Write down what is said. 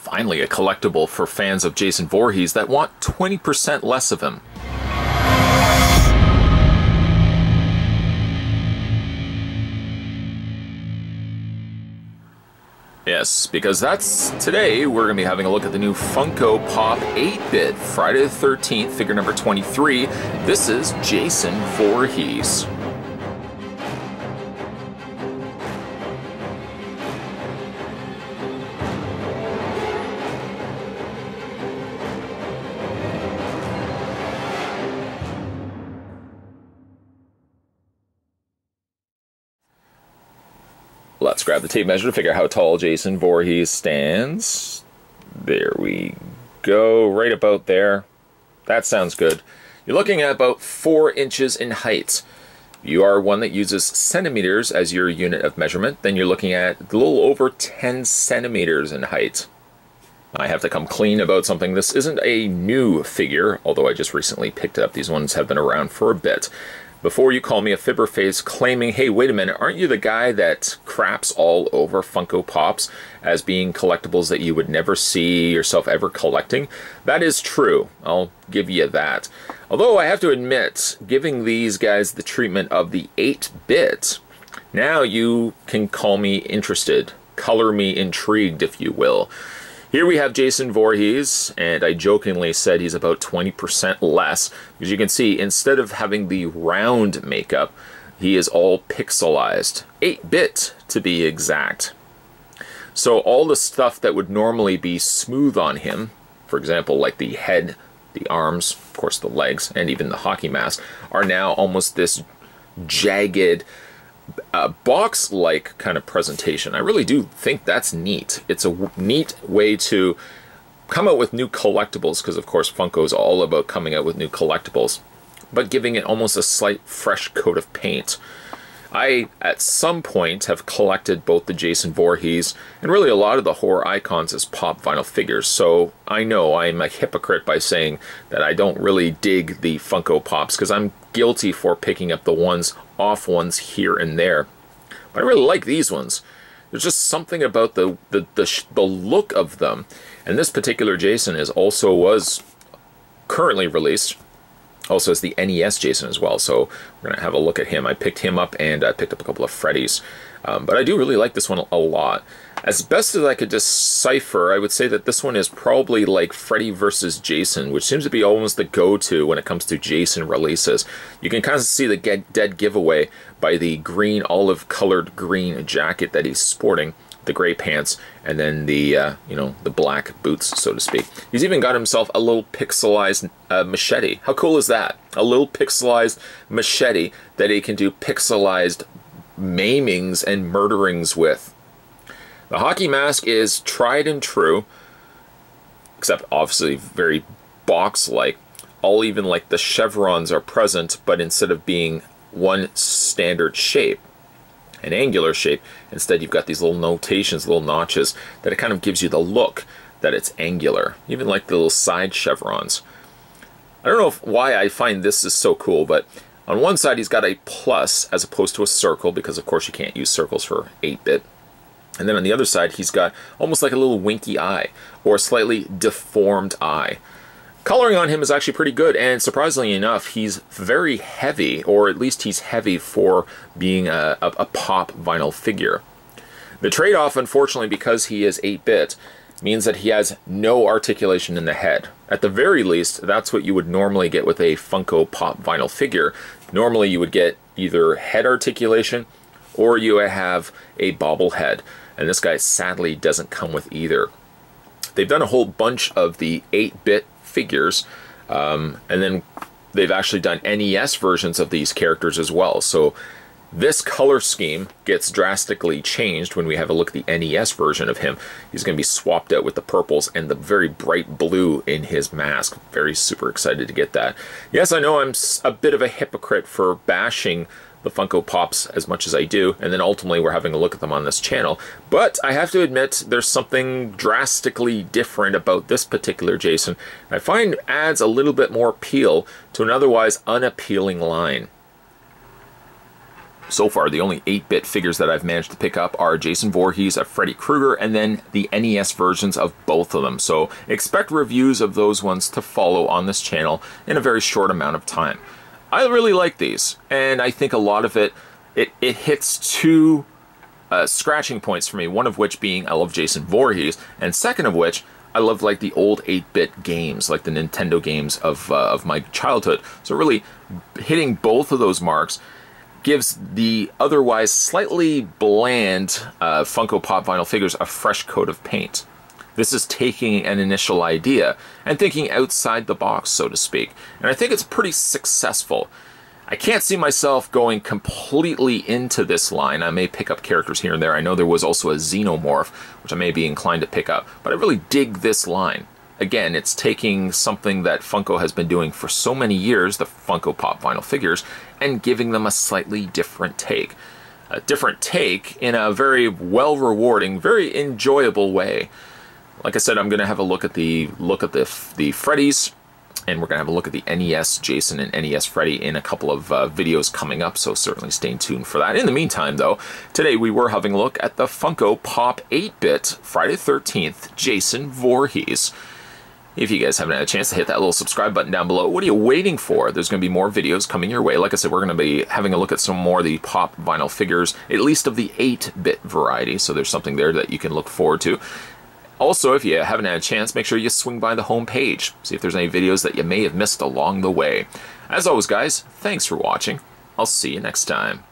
Finally, a collectible for fans of Jason Voorhees that want 20% less of him. Yes, because today we're going to be having a look at the new Funko Pop 8-bit Friday the 13th, figure number 23. This is Jason Voorhees. Let's grab the tape measure to figure out how tall Jason Voorhees stands. There we go, right about there. That sounds good. You're looking at about 4 inches in height. You are one that uses centimeters as your unit of measurement, then you're looking at a little over 10 centimeters in height. I have to come clean about something. This isn't a new figure, although I just recently picked it up. These ones have been around for a bit. Before you call me a fibber face claiming, hey, wait a minute, aren't you the guy that craps all over Funko Pops as being collectibles that you would never see yourself ever collecting? That is true. I'll give you that. Although I have to admit, giving these guys the treatment of the 8-bit, now you can call me interested, color me intrigued, if you will. Here we have Jason Voorhees, and I jokingly said he's about 20% less. As you can see, instead of having the round makeup, he is all pixelized. 8-bit, to be exact. So all the stuff that would normally be smooth on him, for example, like the head, the arms, of course the legs, and even the hockey mask, are now almost this jagged, box-like kind of presentation. I really do think that's neat. It's a neat way to come out with new collectibles, because of course Funko is all about coming out with new collectibles, but giving it almost a slight fresh coat of paint. I, at some point, have collected both the Jason Voorhees and really a lot of the horror icons as pop vinyl figures, so I know I'm a hypocrite by saying that I don't really dig the Funko Pops, because I'm guilty for picking up the off ones here and there. But I really like these ones. There's just something about the look of them. And this particular Jason was currently released. Also has the NES Jason as well, so we're going to have a look at him. I picked him up, and I picked up a couple of Freddy's. But I do really like this one a lot. As best as I could decipher, I would say that this one is probably like Freddy vs. Jason, which seems to be almost the go-to when it comes to Jason releases. You can kind of see the dead giveaway by the green, olive-colored green jacket that he's sporting, the gray pants, and then the, the black boots, so to speak. He's even got himself a little pixelized machete. How cool is that? A little pixelized machete that he can do pixelized maimings and murderings with. The hockey mask is tried and true, except obviously very box-like. Even like the chevrons are present, but instead of being one standard shape, an angular shape, instead you've got these little notations, little notches, that it kind of gives you the look that it's angular. Even like the little side chevrons. I don't know why I find this is so cool, but on one side he's got a plus as opposed to a circle, because of course you can't use circles for 8-bit. And then on the other side, he's got almost like a little winky eye, or a slightly deformed eye. Coloring on him is actually pretty good, and surprisingly enough, he's very heavy, or at least he's heavy for being a pop vinyl figure. The trade-off, unfortunately, because he is 8-bit, means that he has no articulation in the head. At the very least, that's what you would normally get with a Funko Pop vinyl figure. Normally you would get either head articulation, or you have a bobblehead. And this guy sadly doesn't come with either. They've done a whole bunch of the 8-bit figures, and then they've actually done NES versions of these characters as well. So this color scheme gets drastically changed when we have a look at the NES version of him. He's going to be swapped out with the purples and the very bright blue in his mask. Very super excited to get that. Yes, I know I'm a bit of a hypocrite for bashing the Funko Pops as much as I do, and then ultimately we're having a look at them on this channel. But I have to admit, there's something drastically different about this particular Jason. I find adds a little bit more appeal to an otherwise unappealing line. So far, the only 8-bit figures that I've managed to pick up are Jason Voorhees, a Freddy Krueger, and then the NES versions of both of them. So expect reviews of those ones to follow on this channel in a very short amount of time. I really like these, and I think a lot of it hits two scratching points for me, one of which being I love Jason Voorhees, and second of which, I love like the old 8-bit games, like the Nintendo games of my childhood. So really hitting both of those marks gives the otherwise slightly bland Funko Pop vinyl figures a fresh coat of paint. This is taking an initial idea and thinking outside the box, so to speak. And I think it's pretty successful. I can't see myself going completely into this line. I may pick up characters here and there. I know there was also a Xenomorph, which I may be inclined to pick up. But I really dig this line. Again, it's taking something that Funko has been doing for so many years, the Funko Pop vinyl figures, and giving them a slightly different take. A different take in a very well-rewarding, very enjoyable way. Like I said, I'm going to have a look at the Freddys, and we're going to have a look at the NES Jason and NES Freddy in a couple of videos coming up, so certainly stay tuned for that. In the meantime, though, today we were having a look at the Funko Pop 8-bit Friday the 13th Jason Voorhees. If you guys haven't had a chance to hit that little subscribe button down below, what are you waiting for? There's going to be more videos coming your way. Like I said, we're going to be having a look at some more of the Pop vinyl figures, at least of the 8-bit variety, so there's something there that you can look forward to. Also, if you haven't had a chance, make sure you swing by the home page, see if there's any videos that you may have missed along the way. As always, guys, thanks for watching. I'll see you next time.